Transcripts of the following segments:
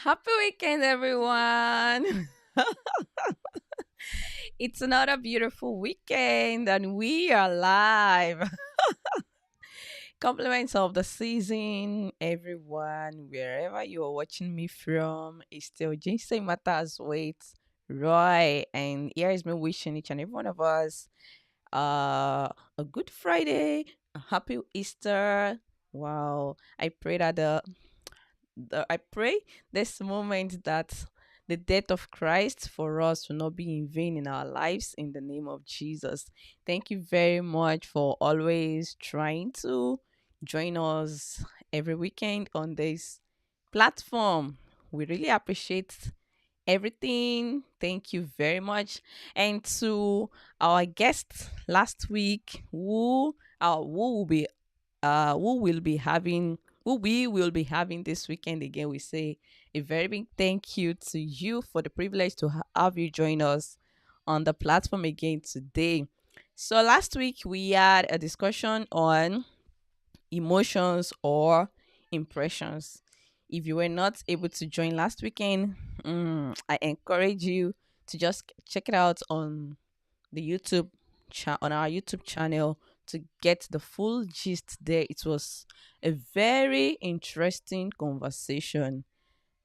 Happy weekend, everyone. It's another beautiful weekend, and we are live. Compliments of the season, everyone, wherever you are watching me from. It's still Ginseng Matters with Roy, and here is me wishing each and every one of us a good Friday, a happy Easter. Wow. I pray this moment that the death of Christ for us will not be in vain in our lives in the name of Jesus. Thank you very much for always trying to join us every weekend on this platform. We really appreciate everything. Thank you very much. And to our guest last week, who will be having who we will be having this weekend again. We say a very big thank you to you for the privilege to have you join us on the platform again today. So last week we had a discussion on emotions or impressions. If you were not able to join last weekend, I encourage you to just check it out on the on our YouTube channel to get the full gist there. It was a very interesting conversation,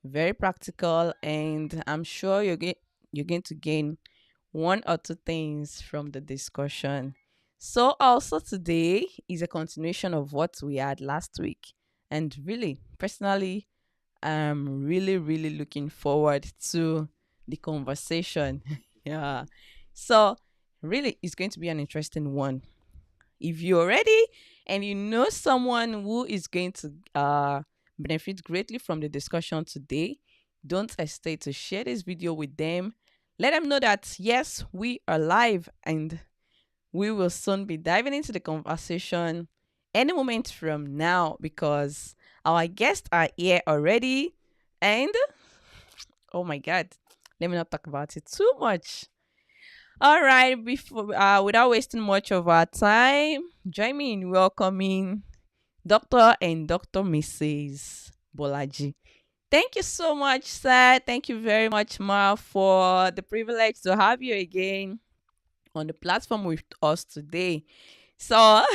very practical, and I'm sure you're going to gain one or two things from the discussion. So also today is a continuation of what we had last week. And really, personally, I'm really looking forward to the conversation. Yeah. So really it's going to be an interesting one. If you're ready and you know someone who is going to benefit greatly from the discussion today, don't hesitate to share this video with them. Let them know that yes, we are live and we will soon be diving into the conversation any moment from now because our guests are here already. And oh my God, let me not talk about it too much. All right, before without wasting much of our time, join me in welcoming Dr. and Dr. Mrs. Bolaji. Thank you so much, sir. Thank you very much, Ma, for the privilege to have you again on the platform with us today. So,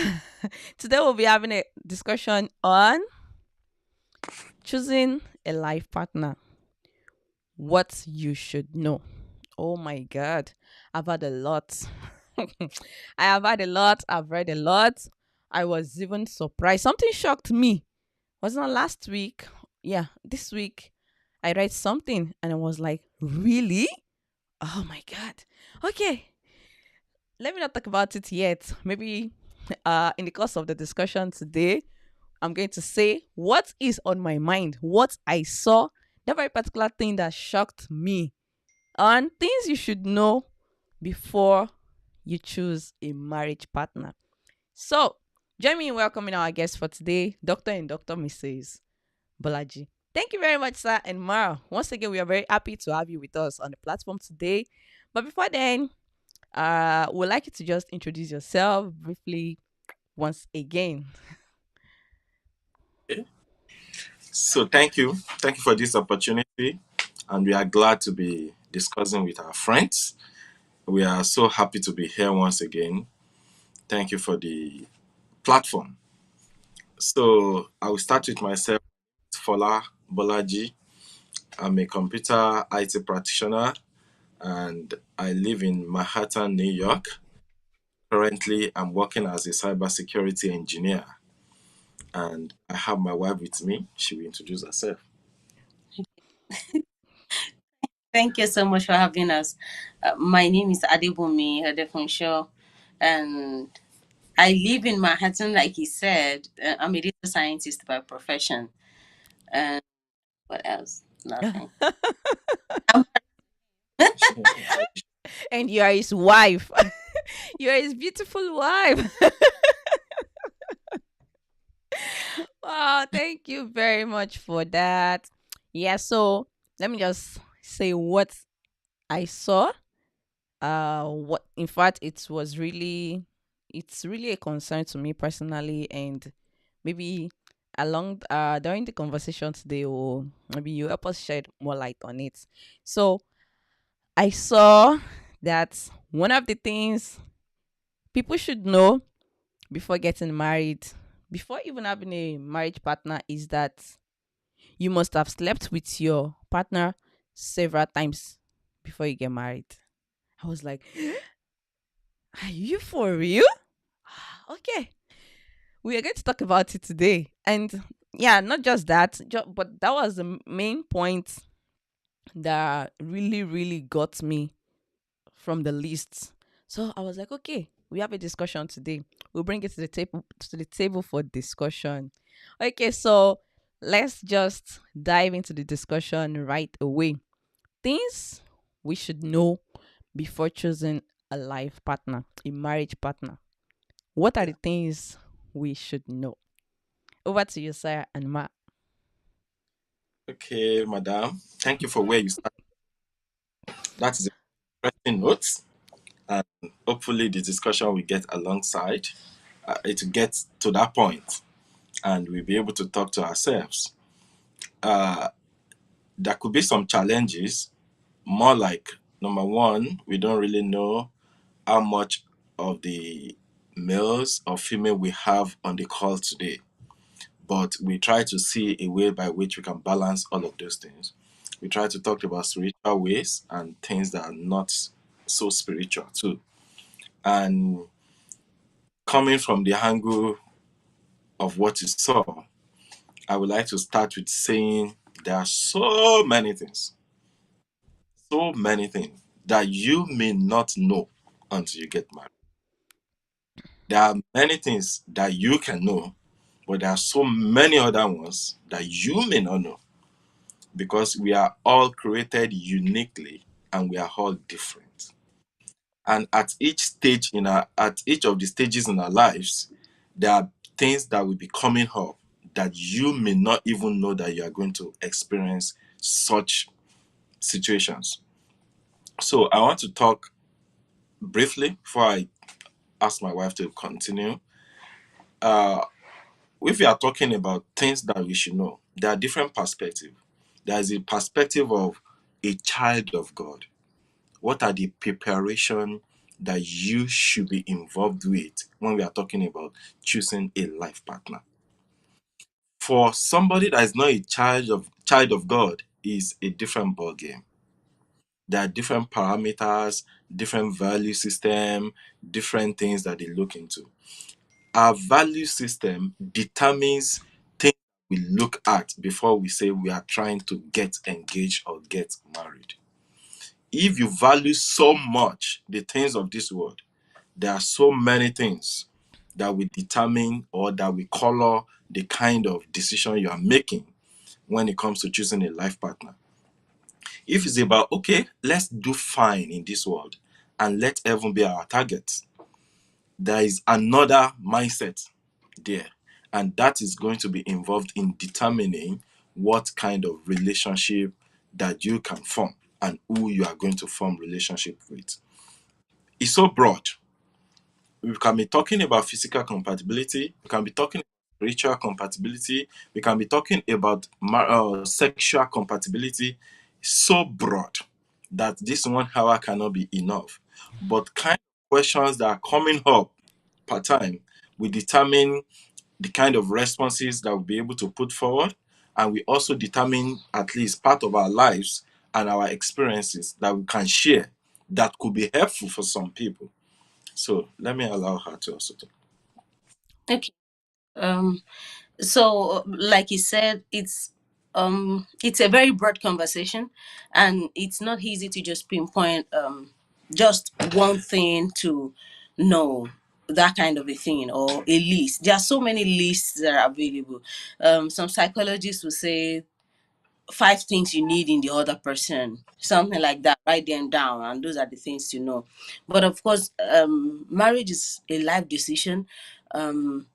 today we'll be having a discussion on choosing a life partner, what you should know. Oh my God, I've had a lot. I have had a lot. I've read a lot. I was even surprised. Something shocked me. Wasn't it last week? Yeah, this week I read something and I was like, really? Oh my God. Okay, let me not talk about it yet. Maybe in the course of the discussion today, I'm going to say what is on my mind, what I saw, that very particular thing that shocked me, and things you should know before you choose a marriage partner. So, join me in welcoming our guest for today, Dr. and Dr. Mrs. Bolaji. Thank you very much, sir and Mara. Once again, we are very happy to have you with us on the platform today. But before then, we'd like you to just introduce yourself briefly once again. So thank you for this opportunity, and we are glad to be discussing with our friends. We are so happy to be here once again. Thank you for the platform. So I will start with myself, Fola Bolaji. I'm a computer IT practitioner, and I live in Manhattan, New York. Currently, I'm working as a cybersecurity engineer, and I have my wife with me. She will introduce herself. Thank you so much for having us. My name is Adebumi Adefunsho, and I live in Manhattan, like he said. I'm a data scientist by profession. And what else? Nothing. And you are his wife. You are his beautiful wife. Wow, thank you very much for that. Yeah, so let me just say what I saw. What in fact it's really a concern to me personally, and maybe along during the conversation today, or maybe you help us shed more light on it. So I saw that one of the things people should know before getting married, before even having a marriage partner, is that you must have slept with your partner several times before you get married. I was like, are you for real? Okay. We are going to talk about it today. And yeah, not just that, but that was the main point that really, really got me from the list. So I was like, okay, we have a discussion today. We'll bring it to the table for discussion. Okay, so let's just dive into the discussion right away. Things we should know before choosing a life partner, a marriage partner. What are Yeah. the things we should know? Over to you, Sarah and Ma. Okay, madam. Thank you for where you start. That is a interesting note. And hopefully the discussion we get alongside it will get to that point and we'll be able to talk to ourselves. Uh, there could be some challenges, more like number one, we don't really know how much of the males or female we have on the call today. But we try to see a way by which we can balance all of those things. We try to talk about spiritual ways and things that are not so spiritual too. And coming from the angle of what you saw, I would like to start with saying there are so many things that you may not know until you get married. There are many things that you can know, but there are so many other ones that you may not know because we are all created uniquely and we are all different. And at each of the stages in our lives, there are things that will be coming up that you may not even know that you are going to experience such situations. So I want to talk briefly before I ask my wife to continue. Uh, if we are talking about things that we should know, there are different perspectives. There is a perspective of a child of God. What are the preparation that you should be involved with when we are talking about choosing a life partner? For somebody that is not a child of God, is a different ball game. There are different parameters, different value system, different things that they look into. Our value system determines things we look at before we say we are trying to get engaged or get married. If you value so much the things of this world, there are so many things that will determine or that will color the kind of decision you are making when it comes to choosing a life partner. If it's about, okay, let's do fine in this world and let heaven be our target, there is another mindset there. And that is going to be involved in determining what kind of relationship that you can form and who you are going to form relationship with. It's so broad. We can be talking about physical compatibility, we can be talking about spiritual compatibility, we can be talking about sexual compatibility. So broad that this 1 hour cannot be enough. But kind of questions that are coming up per time will determine the kind of responses that we'll be able to put forward. And we also determine at least part of our lives and our experiences that we can share that could be helpful for some people. So let me allow her to also talk. Okay. Um, so like you said, it's a very broad conversation, and it's not easy to just pinpoint just one thing to know that kind of a thing or a list. There are so many lists that are available. Some psychologists will say 5 things you need in the other person, something like that. Write them down, and those are the things to know. But of course, marriage is a life decision. um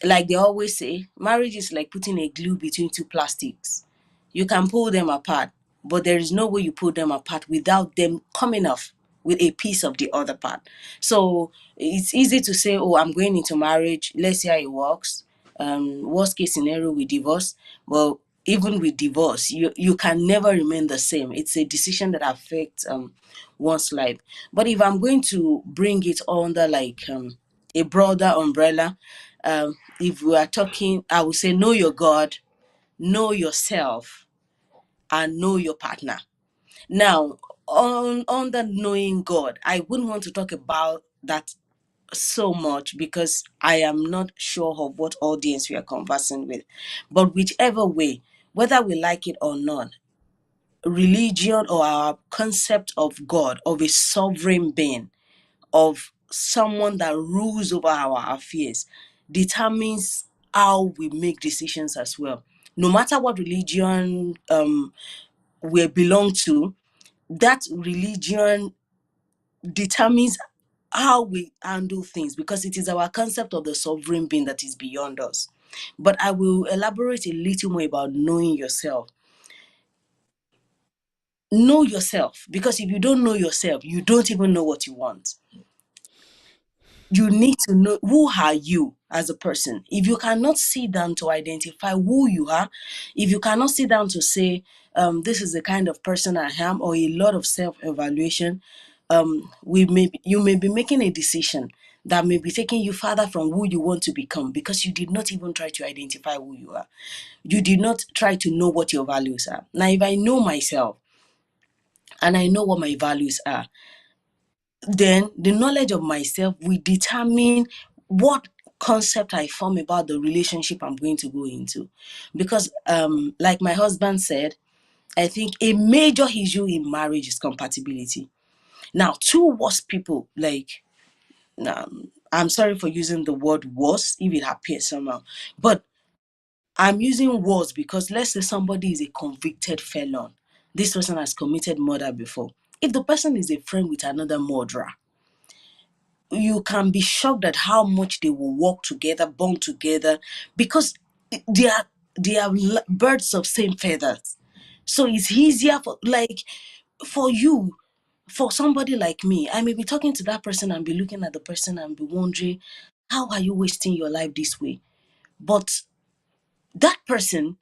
like they always say, marriage is like putting a glue between two plastics. You can pull them apart, but there is no way you pull them apart without them coming off with a piece of the other part. So it's easy to say, oh, I'm going into marriage, let's see how it works. Worst case scenario, we divorce. Well, even with divorce, you can never remain the same. It's a decision that affects one's life. But if I'm going to bring it under like a broader umbrella, if we are talking, I would say know your God, know yourself, and know your partner. Now, on the knowing God, I wouldn't want to talk about that so much because I am not sure of what audience we are conversing with. But whichever way, whether we like it or not, religion or our concept of God, of a sovereign being, of someone that rules over our affairs, determines how we make decisions as well. No matter what religion we belong to, that religion determines how we handle things because it is our concept of the sovereign being that is beyond us. But I will elaborate a little more about knowing yourself. Know yourself, because if you don't know yourself, you don't even know what you want. You need to know who are you as a person. If you cannot sit down to identify who you are, if you cannot sit down to say, this is the kind of person I am, or a lot of self-evaluation, you may be making a decision that may be taking you further from who you want to become because you did not even try to identify who you are. You did not try to know what your values are. Now, if I know myself and I know what my values are, then the knowledge of myself will determine what concept I form about the relationship I'm going to go into. Because, like my husband said, I think a major issue in marriage is compatibility. Now, two worst people, like, I'm sorry for using the word worst if it appears somehow, but I'm using worst because let's say somebody is a convicted felon. This person has committed murder before. If the person is a friend with another murderer, you can be shocked at how much they will work together, bond together, because they are birds of same feathers. So it's easier for like for you, for somebody like me. I may be talking to that person and be looking at the person and be wondering, how are you wasting your life this way? But that person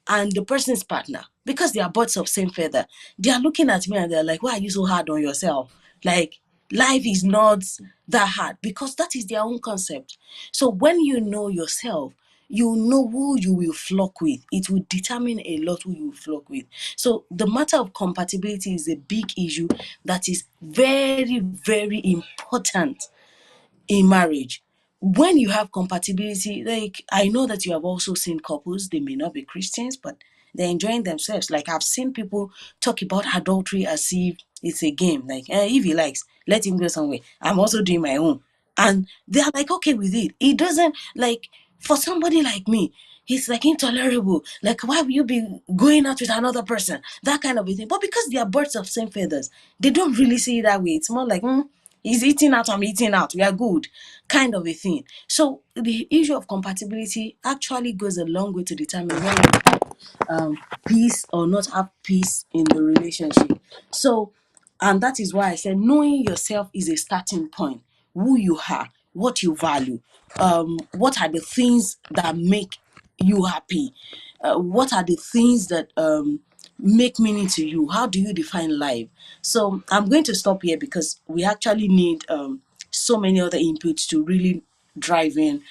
and the person's partner, because they are birds of same feather, they are looking at me and they're like, why are you so hard on yourself? Like, life is not that hard, because that is their own concept. So when you know yourself, you know who you will flock with. It will determine a lot who you will flock with. So the matter of compatibility is a big issue that is very, very important in marriage. When you have compatibility, like I know that you have also seen couples, they may not be Christians, but they're enjoying themselves. Like I've seen people talk about adultery as if it's a game. Like, if he likes, let him go somewhere. I'm also doing my own. And they're like, okay with it. It doesn't, like, for somebody like me, it's like intolerable. Like, why will you be going out with another person? That kind of a thing. But because they are birds of same feathers, they don't really see it that way. It's more like, he's eating out, I'm eating out, we are good, kind of a thing. So the issue of compatibility actually goes a long way to determine whether you have peace or not have peace in the relationship. So, and that is why I said knowing yourself is a starting point. Who you are, what you value, what are the things that make you happy, what are the things that make meaning to you, how do you define life. So I'm going to stop here because we actually need so many other inputs to really drive in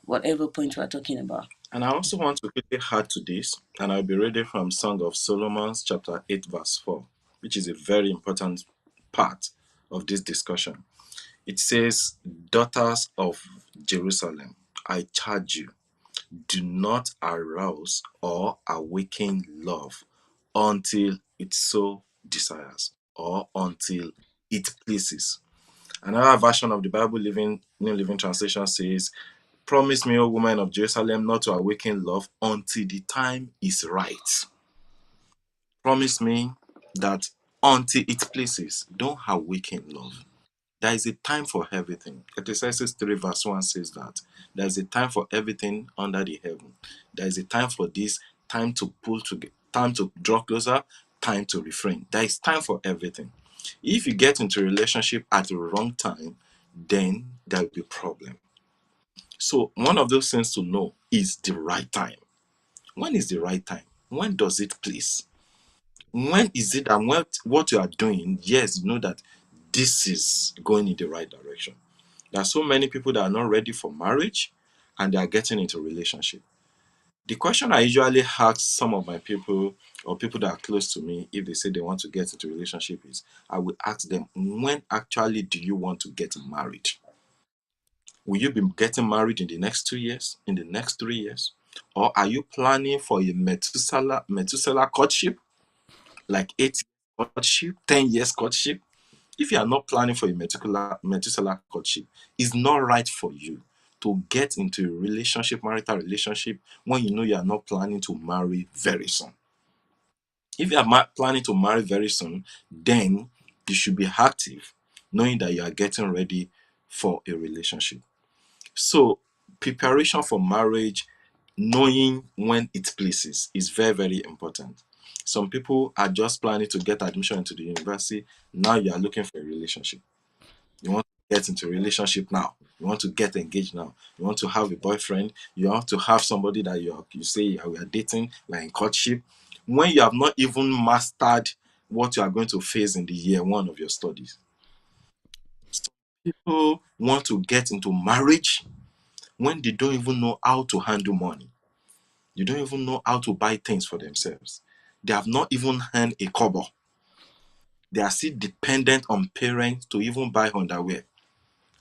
whatever point we're talking about. And I also want to quickly add to this, and I'll be reading from Song of Solomon, chapter 8, verse 4, which is a very important part of this discussion. It says, daughters of Jerusalem, I charge you, do not arouse or awaken love until it so desires or until it pleases. Another version of the Bible, New Living Translation, says, promise me, O woman of Jerusalem, not to awaken love until the time is right. Promise me that until it pleases, don't awaken love. There is a time for everything. Ecclesiastes 3 verse 1 says that. There is a time for everything under the heaven. There is a time for this, time to pull together, time to draw closer, time to refrain. There is time for everything. If you get into a relationship at the wrong time, then there will be a problem. So one of those things to know is the right time. When is the right time? When does it please? When is it, and what you are doing, yes, you know that this is going in the right direction. There are so many people that are not ready for marriage and they are getting into relationship. The question I usually ask some of my people or people that are close to me, if they say they want to get into a relationship, is I will ask them, when actually do you want to get married? Will you be getting married in the next 2 years, in the next 3 years? Or are you planning for a Methuselah courtship, like 8 years courtship, 10 years courtship? If you are not planning for a Methuselah courtship, it's not right for you to get into a relationship, marital relationship, when you know you are not planning to marry very soon. If you are planning to marry very soon, then you should be active, knowing that you are getting ready for a relationship. So, preparation for marriage, knowing when it pleases, is very, very important. Some people are just planning to get admission into the university. Now you are looking for a relationship. You want to get into a relationship now. You want to get engaged now. You want to have a boyfriend. You want to have somebody that you say we are dating, like in courtship. When you have not even mastered what you are going to face in the year one of your studies. Some people want to get into marriage when they don't even know how to handle money. They don't even know how to buy things for themselves. They have not even earned a kobo. They are still dependent on parents to even buy underwear.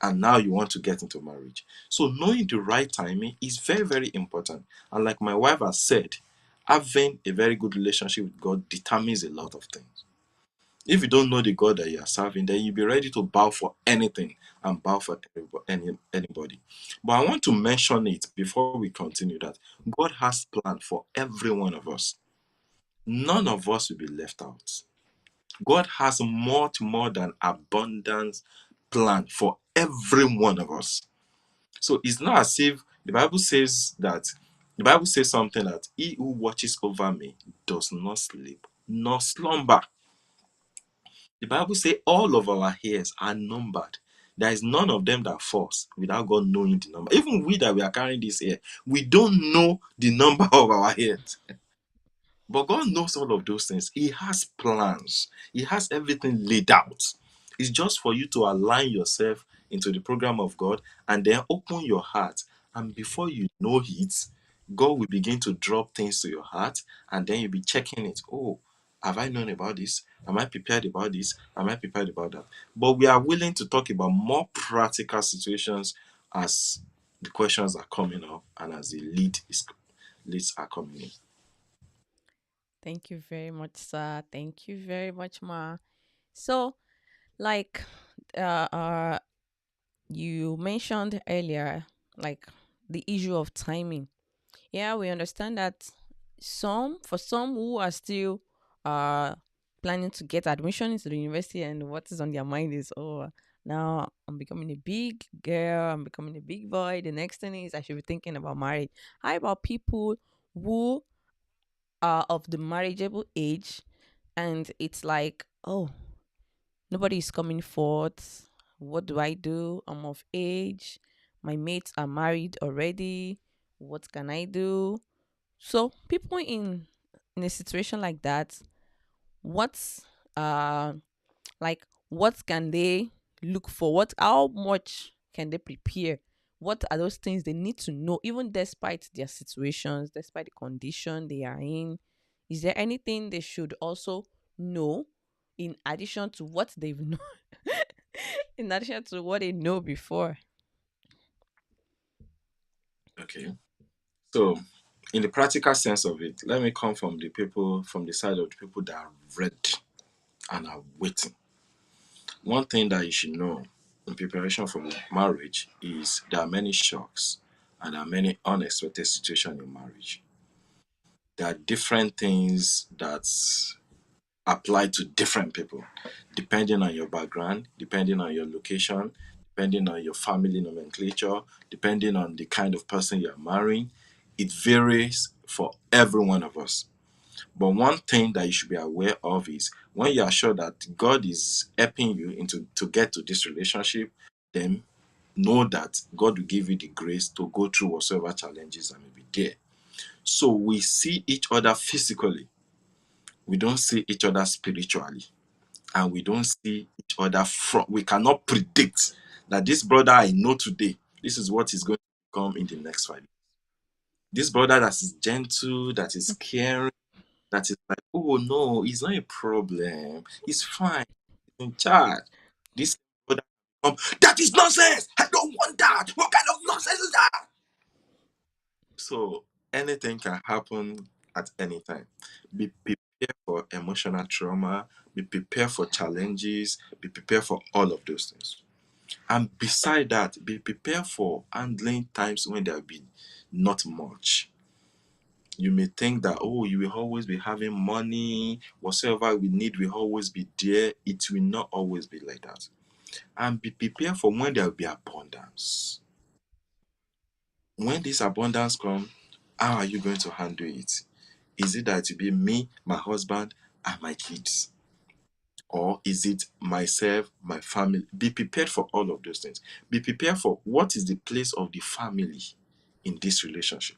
And now you want to get into marriage. So knowing the right timing is very, very important. And like my wife has said, having a very good relationship with God determines a lot of things. If you don't know the God that you are serving, then you'll be ready to bow for anything and bow for anybody. But I want to mention it before we continue that God has planned for every one of us. None of us will be left out. God has much more than abundance plan for every one of us. So it's not as if the Bible says something that he who watches over me does not sleep nor slumber. The Bible says all of our hairs are numbered. There is none of them that falls without God knowing the number. Even we that we are carrying this hair, we don't know the number of our hairs. But God knows all of those things. He has plans. He has everything laid out. It's just for you to align yourself into the program of God and then open your heart. And before you know it, God will begin to drop things to your heart. And then you'll be checking it. Oh, have I known about this? Am I prepared about this? Am I prepared about that? But we are willing to talk about more practical situations as the questions are coming up and as the leads are coming in. Thank you very much, sir. Thank you very much, ma. So, like, uh, uh, you mentioned earlier, like the issue of timing. Yeah, we understand that for some who are still uh planning to get admission into the university, and what is on their mind is, oh, now I'm becoming a big girl, I'm becoming a big boy. The next thing is I should be thinking about marriage. How about people who are of the marriageable age, and it's like, oh, nobody is coming forth. What do I do? I'm of age. My mates are married already. What can I do? So people in a situation like that, what's what can they look for? What How much can they prepare? What are those things they need to know, even despite their situations, despite the condition they are in? Is there anything they should also know in addition to what they've known, in addition to what they know before? Okay. So, in the practical sense of it, let me come from from the side of the people that are ready and are waiting. One thing that you should know in preparation for marriage is there are many shocks and there are many unexpected situations in marriage. There are different things that apply to different people, depending on your background, depending on your location, depending on your family nomenclature, depending on the kind of person you're marrying. It varies for every one of us. But one thing that you should be aware of is when you are sure that God is helping you into to get to this relationship, then know that God will give you the grace to go through whatsoever challenges that may be there. So we see each other physically, we don't see each other spiritually, and we don't see each other from. We cannot predict that this brother I know today, this is what is going to become in the next 5 years. This brother that is gentle, that is caring, that is like, oh no, it's not a problem. He's fine. He's in charge. This brother, that is nonsense. I don't want that. What kind of nonsense is that? So anything can happen at any time. Be prepared for emotional trauma. Be prepared for challenges. Be prepared for all of those things. And beside that, be prepared for handling times when there will be not much. You may think that, oh, you will always be having money, whatsoever we need will always be there. It will not always be like that. And be prepared for when there will be abundance. When this abundance comes, how are you going to handle it? Is it that it will be me, my husband, and my kids? Or is it myself, my family? Be prepared for all of those things. Be prepared for what is the place of the family in this relationship.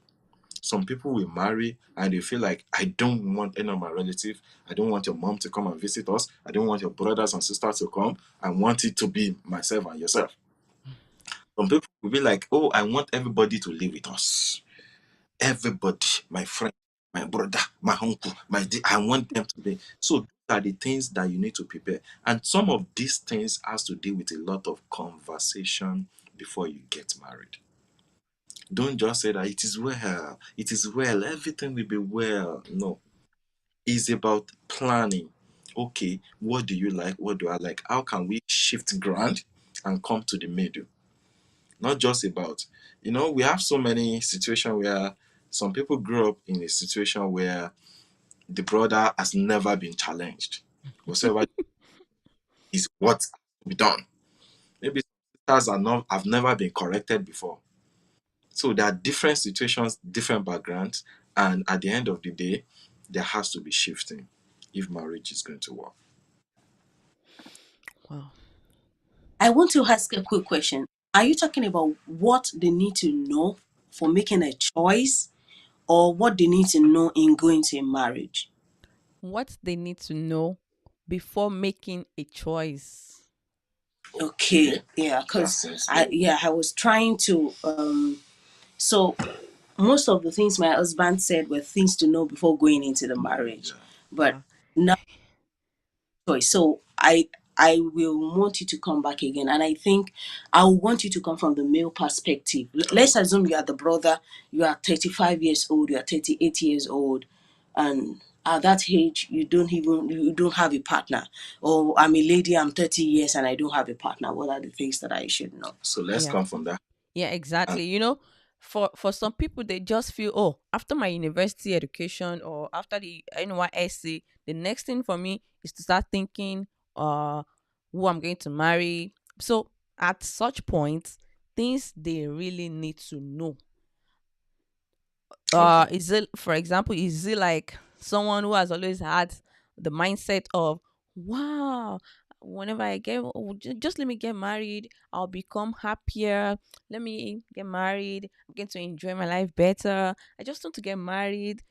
Some people will marry and they feel like, I don't want any of my relatives. I don't want your mom to come and visit us. I don't want your brothers and sisters to come. I want it to be myself and yourself. Some people will be like, oh, I want everybody to live with us. Everybody, my friend, my brother, my uncle, I want them to be. So these are the things that you need to prepare. And some of these things has to do with a lot of conversation before you get married. Don't just say that it is well, everything will be well. No, it's about planning. Okay, what do you like? What do I like? How can we shift ground and come to the middle? Not just about, we have so many situations where some people grow up in a situation where the brother has never been challenged. Whatever is what has to be done. Maybe sisters have never been corrected before. So there are different situations, different backgrounds, and at the end of the day, there has to be shifting if marriage is going to work. Wow. I want to ask a quick question. Are you talking about what they need to know for making a choice or what they need to know in going to a marriage? What they need to know before making a choice. Okay, Okay, yeah, that because seems I very. yeah, I was trying to so most of the things my husband said were things to know before going into the marriage. Yeah. But Wow. now choice. So I will want you to come back again, and I think I will want you to come from the male perspective. Let's assume you are the brother. You are 35 years old. You are 38 years old, and at that age you don't have a partner. Or I'm a lady. I'm 30 years and I don't have a partner. What are the things that I should know? So let's Yeah. come from that. Yeah, And exactly. For some people, they just feel, oh, after my university education or after the NYSC, the next thing for me is to start thinking, uh, who I'm going to marry. So at such points, things they really need to know, okay. is it, for example, is it like someone who has always had the mindset of, wow, whenever I get, oh, just let me get married, I'll become happier, let me get married, I'm going to enjoy my life better, I just want to get married,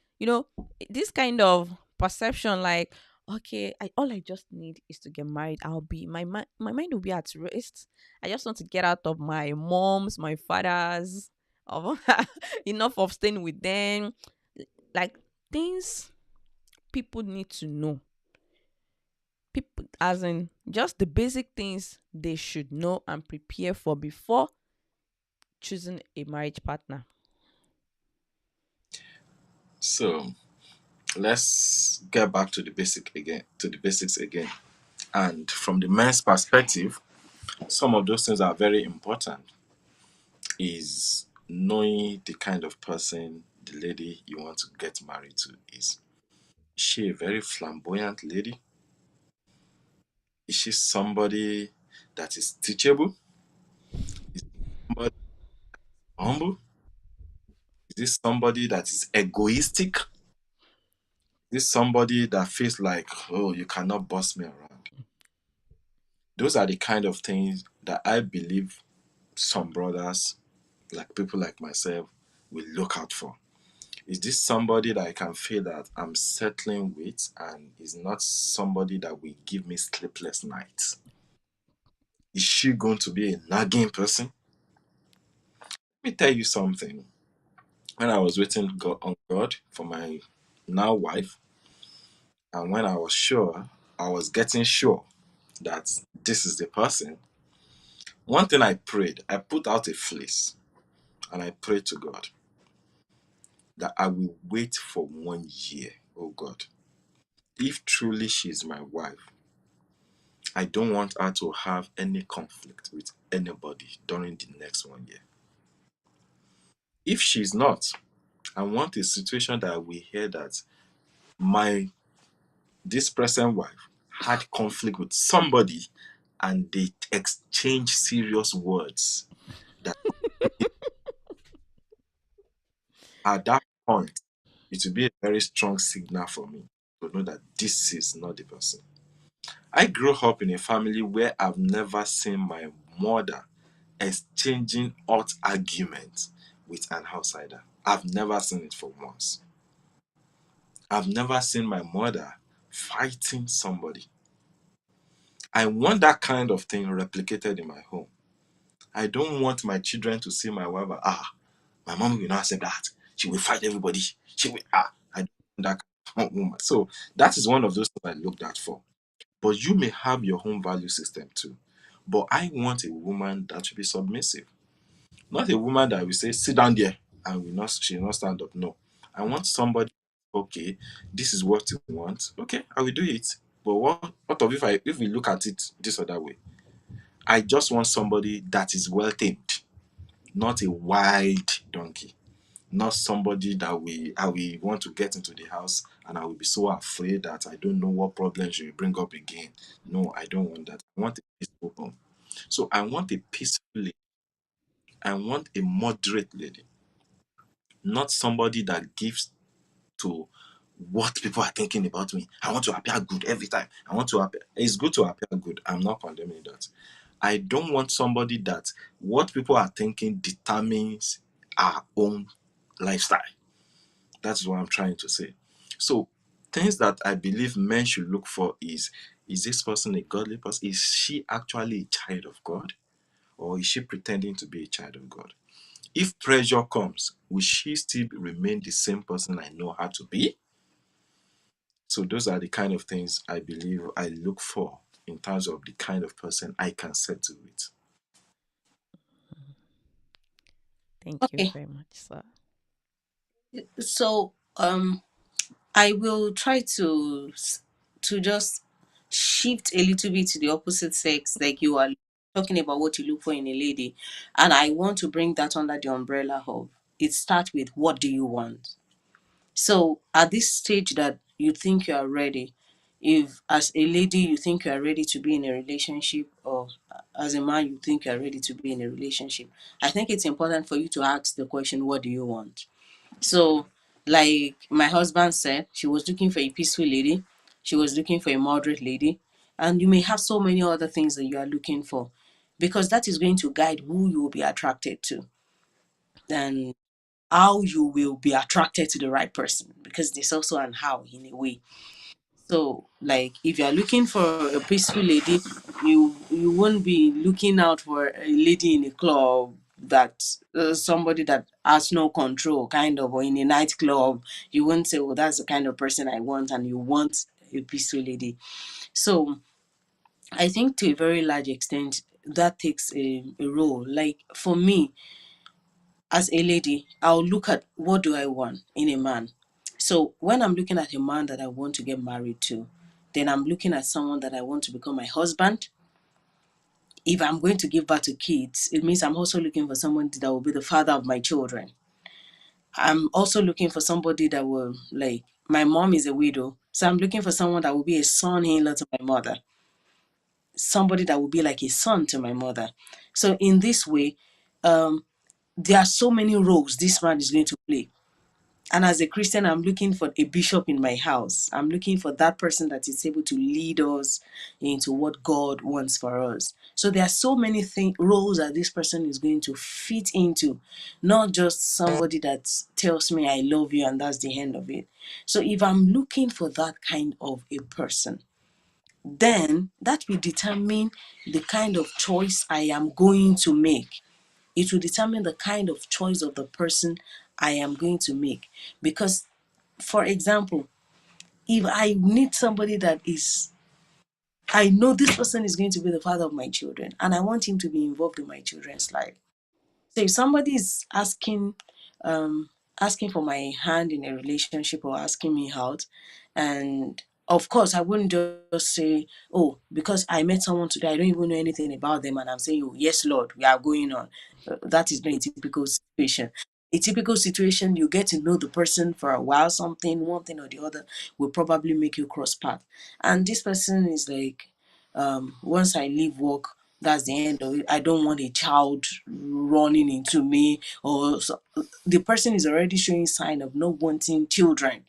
this kind of perception, like, okay, all I just need is to get married, I'll be, my mind will be at rest, I just want to get out of my mom's, my father's, of enough of staying with them, like, things people need to know, people, as in just the basic things they should know and prepare for before choosing a marriage partner. So let's get back to the basics again. And from the men's perspective, some of those things are very important. Is knowing the kind of person the lady you want to get married to is. Is she a very flamboyant lady? Is she somebody that is teachable? Is somebody humble? Is this somebody that is egoistic? Is this somebody that feels like, oh, you cannot boss me around? Those are the kind of things that I believe some brothers, like people like myself, will look out for. Is this somebody that I can feel that I'm settling with and is not somebody that will give me sleepless nights? Is she going to be a nagging person? Let me tell you something. When I was waiting on God for my now wife, and when I was sure, I was getting sure that this is the person, one thing I prayed, I put out a fleece and I prayed to God that I will wait for 1 year. Oh God, if truly she's my wife, I don't want her to have any conflict with anybody during the next 1 year. If she's not, I want a situation that we hear that my this present wife had conflict with somebody and they exchange serious words that at that point it will be a very strong signal for me to know that this is not the person. I grew up in a family where I've never seen my mother exchanging hot arguments with an outsider. I've never seen it for once. I've never seen my mother fighting somebody. I want that kind of thing replicated in my home. I don't want my children to see my wife. My mom will not accept that. She will fight everybody. She will. I don't want that kind of woman. So that is one of those things I looked at for. But you may have your own value system too. But I want a woman that should be submissive, not a woman that will say, "Sit down there," and she will not stand up. No, I want somebody. Okay, this is what you want. Okay, I will do it. But what of if we look at it this other way? I just want somebody that is well tamed, not a wild donkey, not somebody that I will want to get into the house and I will be so afraid that I don't know what problems she will bring up again. No, I don't want that. I want a peaceful home. So I want a peaceful lady. I want a moderate lady, not somebody that gives to what people are thinking about me. I want to appear good every time. I want to appear. It's good to appear good. I'm not condemning that. I don't want somebody that what people are thinking determines our own lifestyle. That's what I'm trying to say. So, things that I believe men should look for is this person a godly person? Is she actually a child of God? Or is she pretending to be a child of God? If pressure comes, will she still remain the same person I know her to be? So, those are the kind of things I believe I look for in terms of the kind of person I can settle with. Thank you Okay. very much, sir. So I will try to just shift a little bit to the opposite sex, like you are talking about what you look for in a lady, and I want to bring that under the umbrella of it. Start with what do you want. So at this stage that you think you are ready, if as a lady you think you are ready to be in a relationship, or as a man you think you are ready to be in a relationship, I think it's important for you to ask the question, what do you want? So, like my husband said, she was looking for a peaceful lady, she was looking for a moderate lady, and you may have so many other things that you are looking for, because that is going to guide who you will be attracted to and how you will be attracted to the right person, because there's also an how in a way. So, like, if you are looking for a peaceful lady, you won't be looking out for a lady in a club that somebody that has no control, kind of, or in a nightclub. You won't say, "Oh, that's the kind of person I want," and you want a peaceful lady. So, I think to a very large extent that takes a role. Like for me, as a lady, I'll look at what do I want in a man. So when I'm looking at a man that I want to get married to, then I'm looking at someone that I want to become my husband. If I'm going to give birth to kids, it means I'm also looking for someone that will be the father of my children. I'm also looking for somebody that will, like, my mom is a widow, so I'm looking for someone that will be a son-in-law to my mother, somebody that will be like a son to my mother. So in this way, um, there are so many roles this man is going to play. And as a Christian, I'm looking for a bishop in my house. I'm looking for that person that is able to lead us into what God wants for us. So there are so many roles that this person is going to fit into, not just somebody that tells me I love you and that's the end of it. So if I'm looking for that kind of a person, then that will determine the kind of choice I am going to make. It will determine the kind of choice of the person I am going to make. Because, for example, if I need somebody that is, I know this person is going to be the father of my children, and I want him to be involved in my children's life. So if somebody is um, asking for my hand in a relationship or asking me out, and of course I wouldn't just say, "Oh, because I met someone today, I don't even know anything about them," and I'm saying, "Oh, yes, Lord, we are going on." That is not a typical situation. A typical situation, you get to know the person for a while, something, one thing or the other will probably make you cross path. And this person is like, once I leave work, that's the end of it. I don't want a child running into me, or so, the person is already showing sign of not wanting children,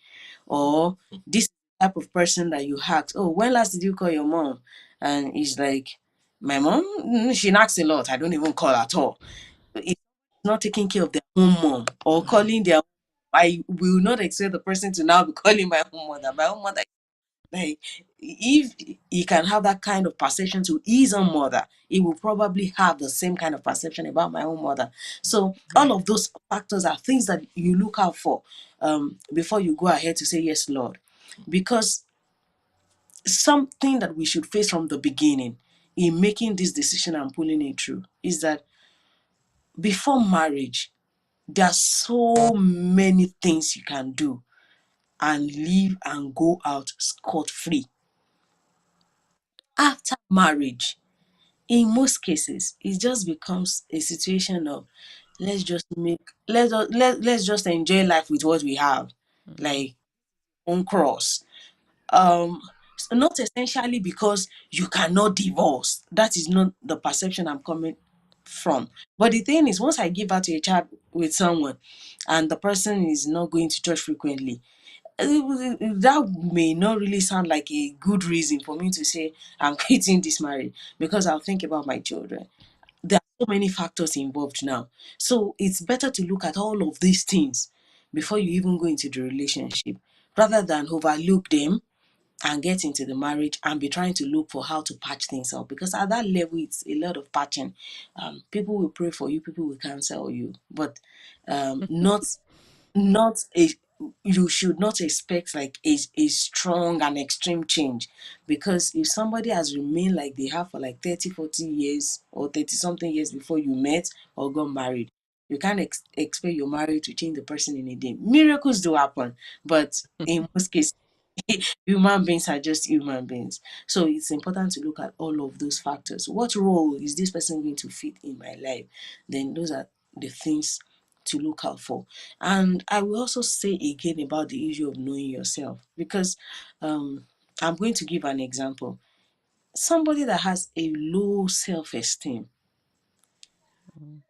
or this type of person that you ask, "Oh, when last did you call your mom?" And he's like, "My mom, she knocks a lot. I don't even call at all." It's not taking care of their own mom or calling their. I will not expect the person to now be calling my own mother. My own mother, like, if he can have that kind of perception to his own mother, he will probably have the same kind of perception about my own mother. So all of those factors are things that you look out for, before you go ahead to say yes, Lord. Because something that we should face from the beginning in making this decision and pulling it through is that before marriage, there are so many things you can do and live and go out scot free. After marriage, in most cases, it just becomes a situation of, let's just enjoy life with what we have, Mm. like on cross. um Not essentially because you cannot divorce. That is not the perception I'm coming from. But the thing is, once I give out to a child with someone and the person is not going to church frequently, that may not really sound like a good reason for me to say I'm quitting this marriage, because I'll think about my children. There are so many factors involved now. So it's better to look at all of these things before you even go into the relationship, rather than overlook them and get into the marriage and be trying to look for how to patch things up. Because at that level, it's a lot of patching. People will pray for you, people will cancel you, but not a you should not expect like a strong and extreme change. Because if somebody has remained like they have for like 30, 40 years or 30 something years before you met or got married, you can't expect your marriage to change the person in a day. Miracles do happen, but in most cases, human beings are just human beings. So it's important to look at all of those factors. What role is this person going to fit in my life? Then those are the things to look out for. And I will also say again about the issue of knowing yourself, because I'm going to give an example. Somebody that has a low self esteem Mm.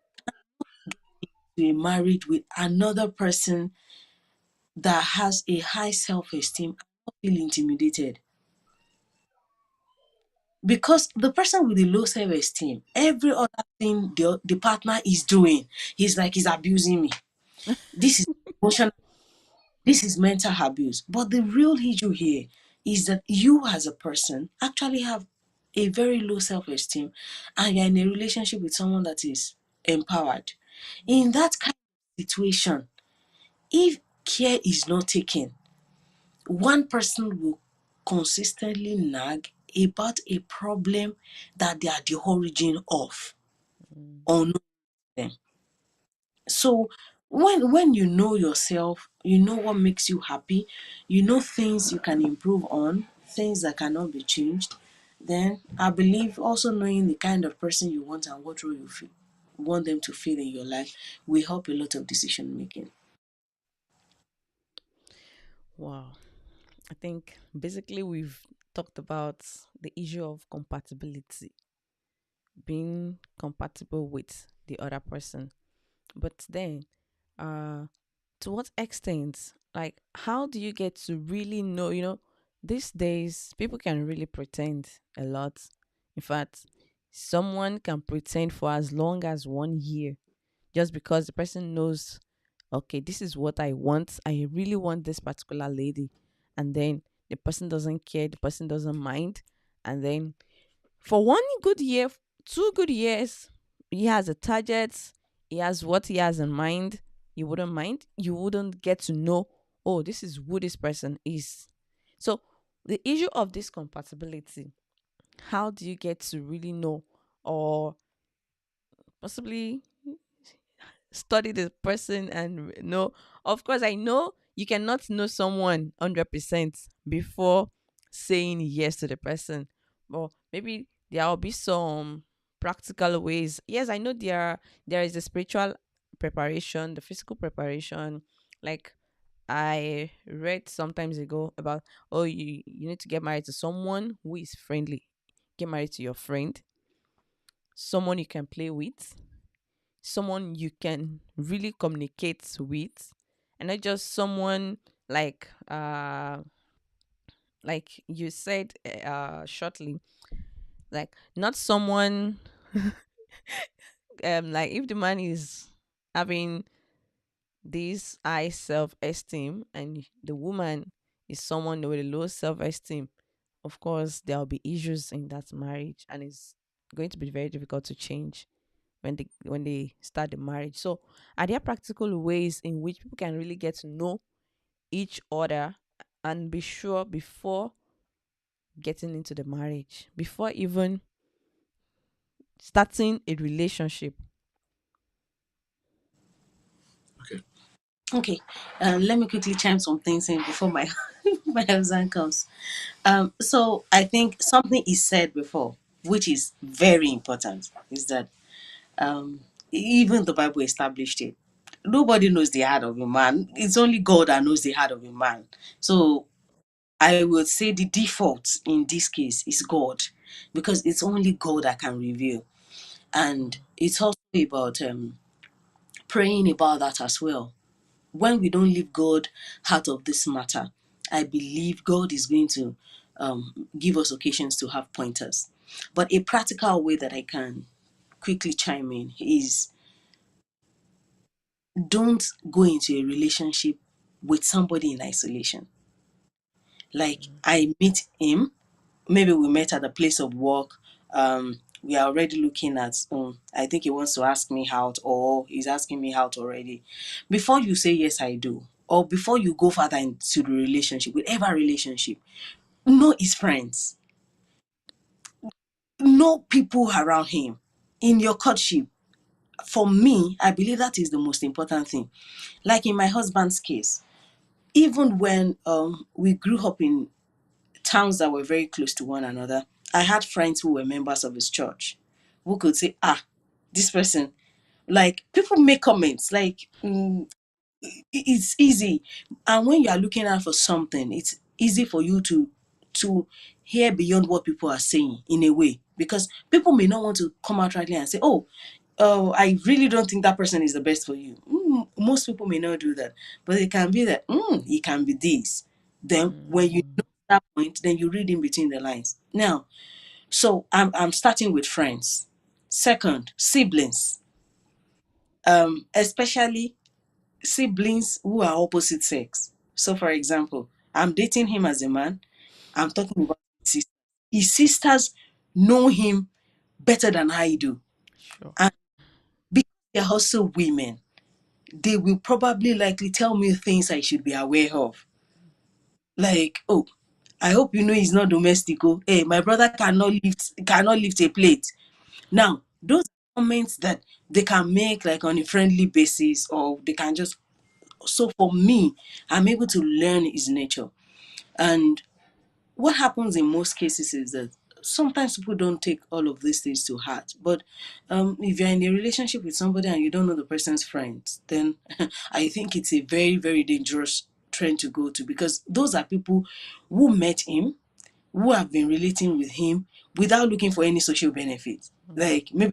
to a marriage with another person that has a high self esteem, feel intimidated. Because the person with the low self esteem, every other thing the partner is doing, he's abusing me. This is emotional. This is mental abuse. But the real issue here is that you, as a person, actually have a very low self esteem and you're in a relationship with someone that is empowered. In that kind of situation, if care is not taken, one person will consistently nag about a problem that they are the origin of Mm. or know them. So when you know yourself, you know what makes you happy, you know things you can improve on, things that cannot be changed, then I believe also knowing the kind of person you want and what role want them to fill in your life will help a lot of decision making. Wow. I think basically we've talked about the issue of compatibility, being compatible with the other person. But then, uh, To what extent? Like, how do you get to really know? These days, people can really pretend a lot. In fact, someone can pretend for as long as 1 year just because the person knows, okay, this is what I want. I really want this particular lady. And then the person doesn't care, the person doesn't mind. And then for 1 good year, 2 good years, he has a target, he has what he has in mind. You wouldn't mind, you wouldn't get to know, oh, this is who this person is. So, the issue of this compatibility, how do you get to really know, or possibly study the person and know? Of course, I know you cannot know someone 100% before saying yes to the person, but maybe there will be some practical ways. Yes, I know there is the spiritual preparation, the physical preparation. Like, I read sometimes ago about, oh, you need to get married to someone who is friendly. Get married to your friend, someone you can play with, someone you can really communicate with, and not just someone like you said shortly, like not someone like if the man is having this high self-esteem and the woman is someone with a low self-esteem, of course there'll be issues in that marriage, and it's going to be very difficult to change when they start the marriage. So, are there practical ways in which people can really get to know each other and be sure before getting into the marriage, before even starting a relationship? Okay. Okay, let me quickly chime some things in before my my husband comes. So I think something is said before, which is very important, is that um, even the Bible established it. Nobody knows the heart of a man. It's only God that knows the heart of a man. So I would say the default in this case is God, because it's only God that can reveal. And it's also about praying about that as well. When we don't leave God out of this matter, I believe God is going to give us occasions to have pointers. But a practical way that I can quickly chime in is, don't go into a relationship with somebody in isolation. Like, I meet him, maybe we met at the place of work. We are already looking at, I think he wants to ask me out, or he's asking me out already. Before you say yes I do, or before you go further into the relationship, whatever relationship, know his friends, know people around him in your courtship. For me, I believe that is the most important thing. Like in my husband's case, even when we grew up in towns that were very close to one another, I had friends who were members of his church who could say, this person, like, people make comments like, it's easy. And when you are looking out for something, it's easy for you to hear beyond what people are saying in a way, because people may not want to come out rightly and say, oh, I really don't think that person is the best for you. Most people may not do that, but it can be that, it can be this. Then when you Mm, know that point, then you read in between the lines. Now, so I'm starting with friends. Second, siblings, especially siblings who are opposite sex. So, for example, I'm dating him as a man. I'm talking about his sisters. His sisters know him better than I do, sure. and because they're also women, they will probably likely tell me things I should be aware of. Like, oh, I hope you know he's not domestic. Oh, hey, my brother cannot lift a plate. Now, those comments that they can make like on a friendly basis, or they can just, so for me, I'm able to learn his nature. And what happens in most cases is that sometimes people don't take all of these things to heart. But if you're in a relationship with somebody and you don't know the person's friends, then I think it's a very, very dangerous trend to go to, because those are people who met him, who have been relating with him without looking for any social benefit. Mm, Like maybe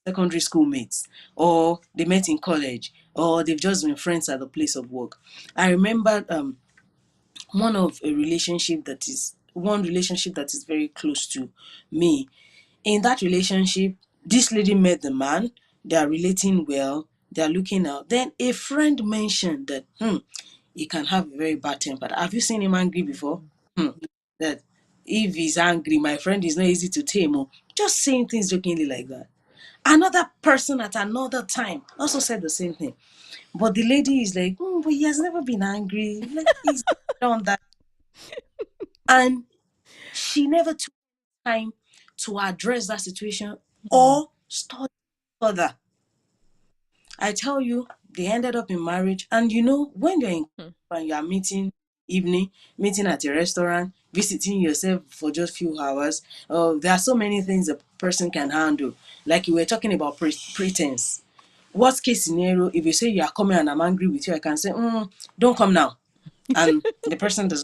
secondary school mates, or they met in college, or they've just been friends at the place of work. I remember one relationship that is very close to me. In that relationship, this lady met the man, they are relating well, they are looking out. Then a friend mentioned that he can have a very bad temper. Have you seen him angry before? Hmm. That if he's angry, my friend is not easy to tame. Oh. Just saying things jokingly like that. Another person at another time also said the same thing. But the lady is like, but he has never been angry. Like he's done that. And she never took time to address that situation Mm, or study further. I tell you, they ended up in marriage. And you know, when you're in mm, and you are meeting evening, meeting at a restaurant, visiting yourself for just few hours, there are so many things a person can handle. Like you were talking about pretense. Worst case scenario, if you say you are coming and I'm angry with you, I can say, don't come now. And the person does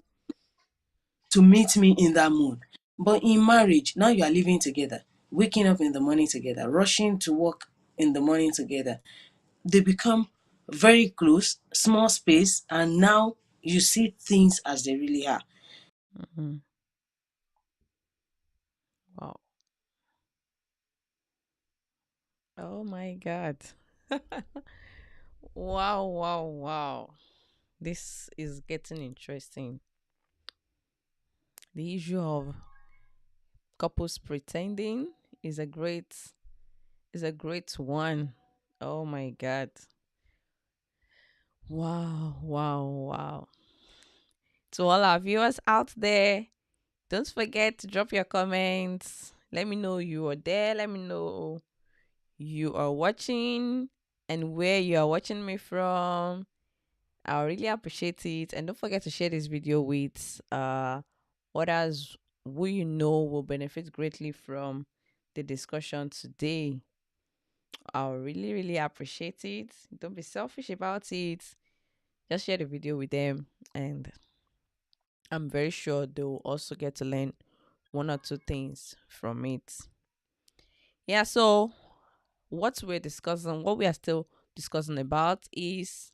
to meet me in that mood. But in marriage, now you are living together, waking up in the morning together, rushing to work in the morning together. They become very close, small space, and now you see things as they really are. mm. Wow. Oh my God. Wow, wow, wow. This is getting interesting. The issue of couples pretending is a great one. Oh my God. Wow, wow, wow. To all our viewers out there, don't forget to drop your comments. Let me know you are there. Let me know you are watching and where you are watching me from. I really appreciate it. And don't forget to share this video with others who you know will benefit greatly from the discussion today. I'll really, really appreciate it. Don't be selfish about it. Just share the video with them, and I'm very sure they will also get to learn one or two things from it. Yeah, so what we are still discussing about is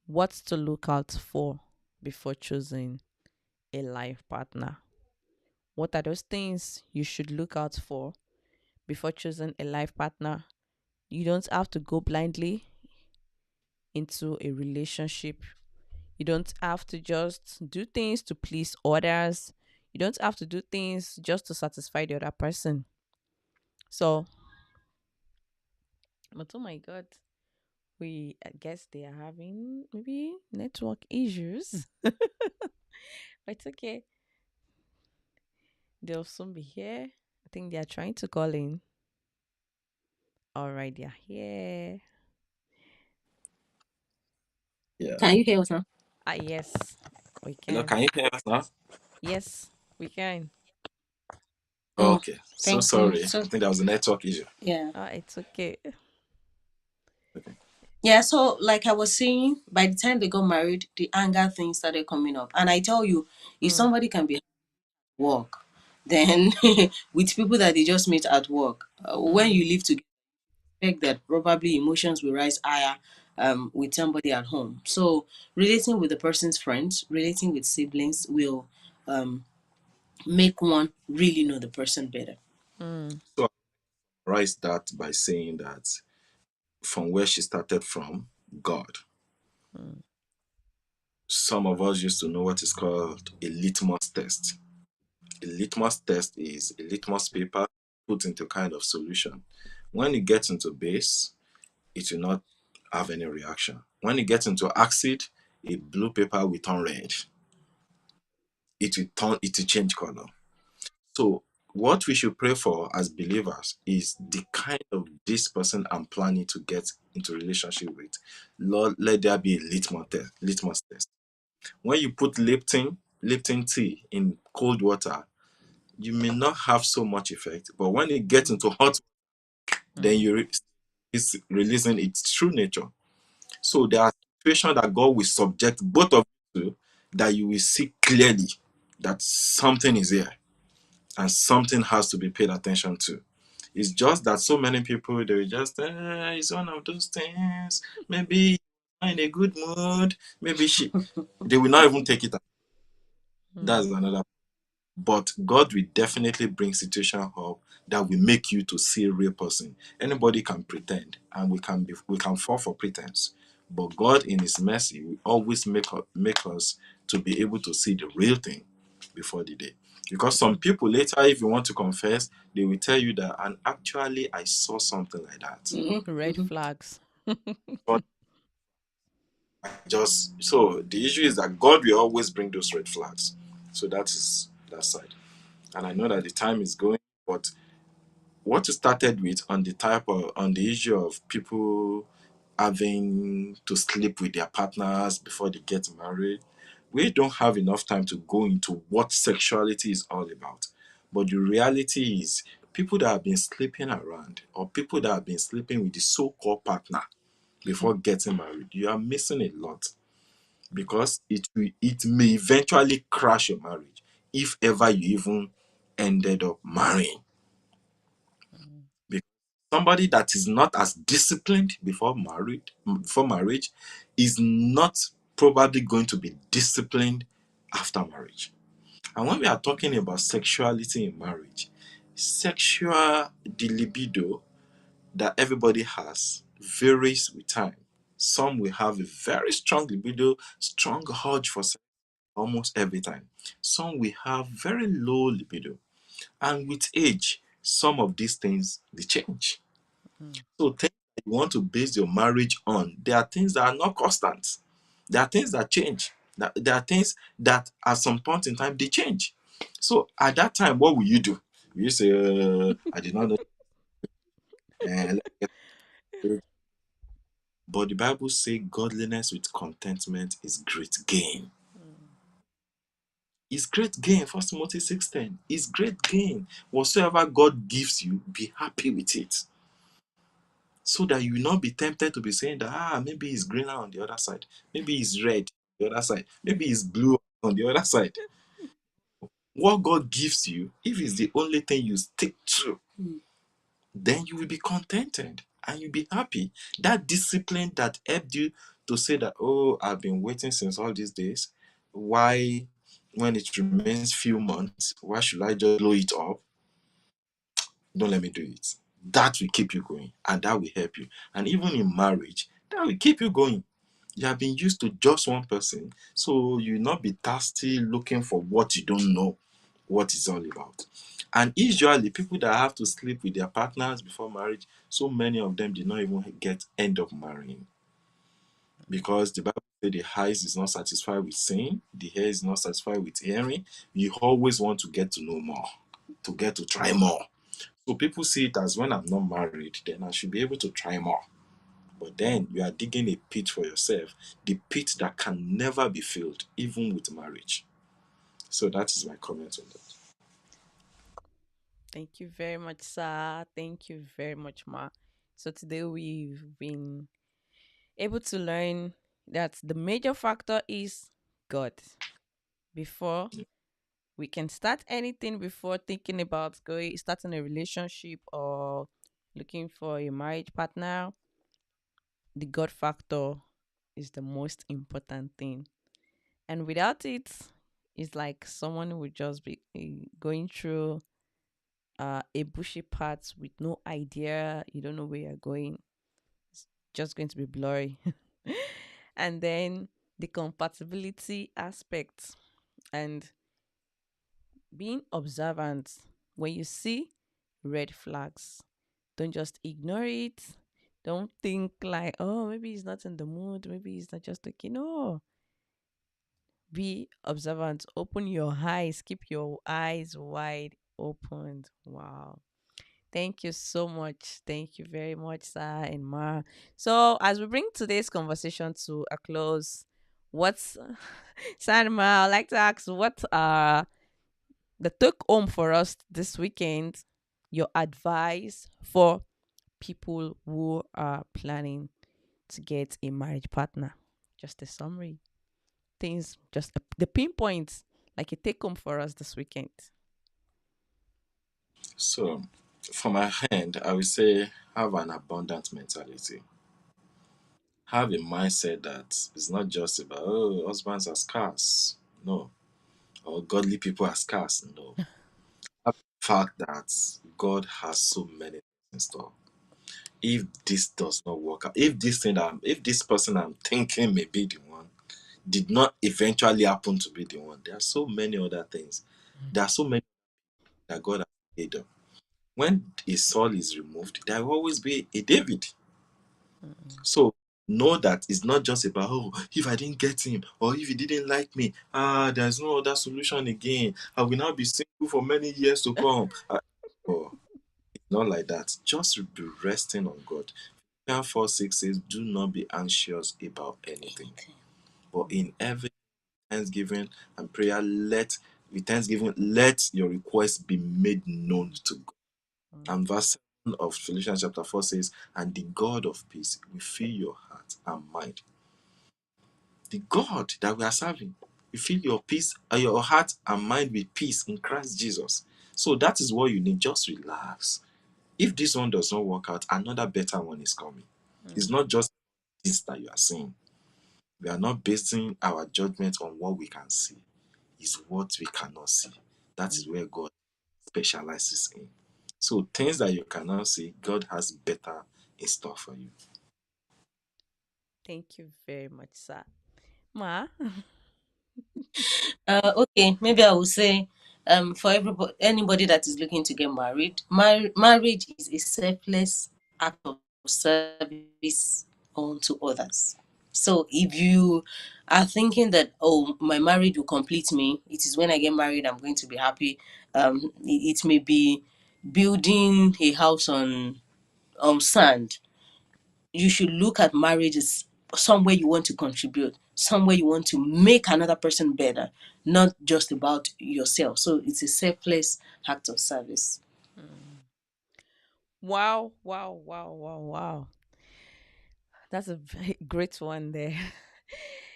what to look out for before choosing a life partner. What are those things you should look out for before choosing a life partner? You don't have to go blindly into a relationship. You don't have to just do things to please others. You don't have to do things just to satisfy the other person. So, but oh my God, I guess they are having maybe network issues. But it's okay. They'll soon be here. I think they are trying to call in. All right, they are here. Yeah. Can you hear us now? Ah, yes, we Hello, can. can you hear us now? Yes, we can. Mm, Okay. So thank you. sorry. So, I think that was a network issue. yeah. Ah, it's okay. Okay. Yeah, so like I was saying, by the time they got married, the anger thing started coming up. And I tell you, if Mm, somebody can be at work, then with people that they just meet at work, when mm, you live together, expect that probably emotions will rise higher with somebody at home. So relating with the person's friends, relating with siblings will um, make one really know the person better. mm, So I raised that by saying that from where she started from, God. mm, Some of us used to know what is called a litmus test. A litmus test is a litmus paper put into kind of solution. When it gets into base, it will not have any reaction. When it gets into acid, a blue paper will turn red. It will change color. So what we should pray for as believers is the kind of this person I'm planning to get into relationship with. Lord, let there be a litmus test. When you put Lipton tea in cold water, you may not have so much effect, but when it gets into hot, then mm, it's releasing its true nature. So there are situations that God will subject both of you to, that you will see clearly that something is here and something has to be paid attention to. It's just that so many people they will just it's one of those things. Maybe in a good mood. Maybe she they will not even take it. That's Mm. another. But God will definitely bring situation up that will make you to see a real person. Anybody can pretend, and we can fall for pretense. But God, in His mercy, will always make us to be able to see the real thing before the day. Because some people later, if you want to confess, they will tell you that, and actually, I saw something like that. Red flags. But I just so the issue is that God will always bring those red flags. So that is that side. And I know that the time is going, but what you started with on the on the issue of people having to sleep with their partners before they get married, we don't have enough time to go into what sexuality is all about. But the reality is, people that have been sleeping around, or people that have been sleeping with the so-called partner before getting married, you are missing a lot, because it may eventually crash your marriage if ever you even ended up marrying. Mm. Because somebody that is not as disciplined before marriage is not probably going to be disciplined after marriage. And when we are talking about sexuality in marriage, sexual the libido that everybody has varies with time. Some will have a very strong libido, strong urge for sex almost every time. Some will have very low libido. And with age, some of these things they change. Mm. So things that you want to base your marriage on, there are things that are not constant. There are things that change. There are things that at some point in time they change. So at that time, what will you do? Will you say, I did not know, let's get married? But the Bible says godliness with contentment is great gain. Mm. It's great gain. First Timothy 6:10. It's great gain. Whatsoever God gives you, be happy with it. So that you will not be tempted to be saying that maybe it's greener on the other side, maybe it's red on the other side, maybe it's blue on the other side. What God gives you, if it's the only thing you stick to, then you will be contented and you'll be happy. That discipline that helped you to say that, oh, I've been waiting since all these days. Why, when it remains few months, why should I just blow it up? Don't let me do it. That will keep you going and that will help you. And even in marriage, that will keep you going. You have been used to just one person, so you'll not be thirsty looking for what you don't know what it's all about. And usually, people that have to sleep with their partners before marriage, so many of them did not even get end up marrying, because the Bible says the eyes is not satisfied with seeing, the ear is not satisfied with hearing. You always want to get to know more, to get to try more. So people see it as, when I'm not married, then I should be able to try more. But then you are digging a pit for yourself, the pit that can never be filled, even with marriage. So that is my comment on that. Thank you very much, sir. Thank you very much, Ma. So today we've been able to learn that the major factor is God. Before we can start anything, before thinking about going starting a relationship or looking for a marriage partner, the God factor is the most important thing. And without it, it's like someone would just be going through a bushy path with no idea. You don't know where you're going. It's just going to be blurry. And then the compatibility aspect and being observant. When you see red flags, don't just ignore it. Don't think like, oh, maybe he's not in the mood. Maybe he's not just okay. No, be observant. Open your eyes. Keep your eyes wide opened. Wow. Thank you so much. Thank you very much, sir and Ma. So, as we bring today's conversation to a close, what's Sir and Ma? I'd like to ask what are the take home for us this weekend? Your advice for people who are planning to get a marriage partner. Just a summary. Things, just the pinpoints, like a take home for us this weekend. So For my hand, I would say have an abundant mentality. Have a mindset that it's not just about, oh, husbands are scarce. No. Or godly people are scarce. No. Have the fact that God has so many things in store. If this does not work out, if this person I'm thinking may be the one did not eventually happen to be the one, there are so many other things. There are so many that God has made them. When a Saul is removed, there will always be a David. Mm, So know that it's not just about, oh, if I didn't get him or if he didn't like me, there's no other solution again. I will now be single for many years to come. Oh, it's not like that. Just be resting on God. Philippians 4:6 says, do not be anxious about anything. Anything. But in every thanksgiving and prayer, let your requests be made known to God. mm, And verse 7 of Philippians chapter 4 says, and the God of peace will fill your heart and mind. The God that we are serving will fill your peace, your heart and mind with peace in Christ Jesus. So that is what you need. Just relax. If this one does not work out, another better one is coming. It's mm, not just this that you are seeing. We are not basing our judgment on what we can see. It's what we cannot see. That mm. is where God specializes in. So things that you cannot see, God has better in store for you. Thank you very much, sir. Ma. Okay, maybe I will say, for everybody, anybody that is looking to get married, marriage is a selfless act of service unto others. So if you are thinking that, oh, my marriage will complete me, it is when I get married I'm going to be happy. It may be building a house on sand. You should look at marriage as somewhere you want to contribute, somewhere you want to make another person better, not just about yourself. So it's a selfless act of service. Mm. Wow, wow, wow, wow, wow. That's a very great one there.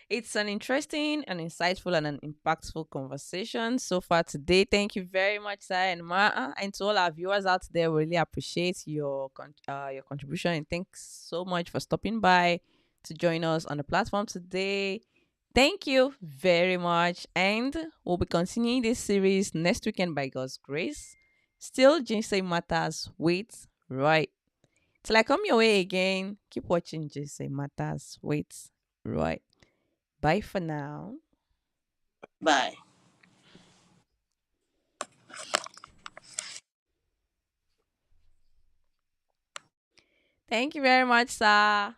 It's an interesting and insightful and an impactful conversation so far today. Thank you very much, Sai and Ma. And to all our viewers out there, we really appreciate your contribution and thanks so much for stopping by to join us on the platform today. Thank you very much. And we'll be continuing this series next weekend by God's grace. Still, Ginseng Matters. Wait, right. Till I come your way again, keep watching Ginseng Matters. Wait, right. Bye for now. Bye. Thank you very much, sir.